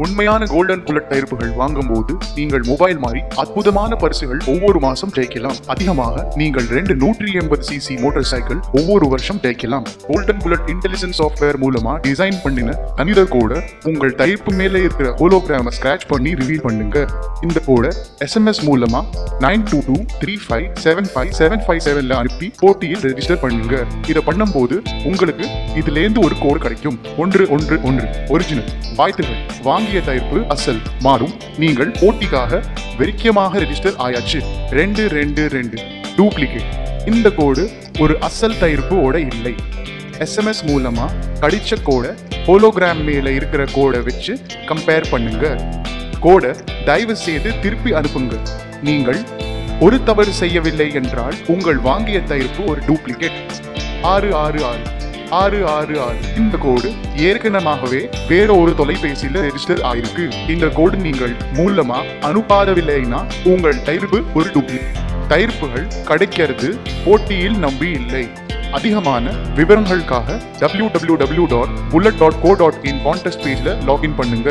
உண்மையான golden bullet தயாரிப்புகள் வாங்கும் போது நீங்கள் மொபைல் மாதிரி அற்புதமான பரிசுகள் ஒவ்வொரு மாசம் ஜெயிக்கலாம். அதிகமாக நீங்கள் 180cc மோட்டார் சைக்கிள் ஒவ்வொரு வருஷம் ஜெயிக்கலாம். கோல்டன் புல்லட் இன்டெலிஜென்ஸ் சாஃப்ட்வேர் மூலமா டிசைன் பண்ணின தனித கோட உங்கள் தயாரிப்பு மேலே இருக்கிற ஹோலோகிராம ஸ்கிராச் பண்ணி ரிவீல் பண்ணுங்க. இந்த கோட SMS மூலமா 9223575757 அனுப்பி போட்டியில் ரெஜிஸ்டர் பண்ணுங்க. இதை பண்ணும்போது உங்களுக்கு இதுல இருந்து ஒரு கோடு கிடைக்கும். 111 ஒரிஜினல். வாழ்த்துகள், வாங்கிய தயாரிப்பு அசல் மாறும். நீங்கள் போட்டிக்காக வெறிக்கமாக ரெஜிஸ்டர் ஆயாச்சு. 222 டூப்ளிகேட். இந்த கோடு ஒரு அசல் தயாரிப்பு ஓட இல்லை. SMS மூலமா கடிச்ச கோட ஹோலோகிராம் மேல இருக்கிற கோடை வச்சு கம்பேர் பண்ணுங்க. கோடை தயவு செய்து திருப்பி அனுப்புங்க. நீங்கள் ஒரு தவறு செய்யவில்லை என்றால் உங்கள் வாங்கிய தயாரிப்பு ஒரு டூப்ளிகேட். 666 இந்த கோடு ஏற்கனவே வேற ஒரு தொலைபேசியில ரெஜிஸ்டர் ஆயிருக்கு. இந்த கோடு நீங்கள் மூலமா அனுப்பாதவில்லைன்னா உங்கள் தயாரிப்பு ஒரு டூப்ளிகேட். தயாரிப்புகள் கிடைக்கிறது போட்டியில் நம்பி இல்லை. அதிகமான விவரங்களுக்காக www.bullet.co.in கான்டெஸ்ட் பேஜ்ல லாகின் பண்ணுங்க.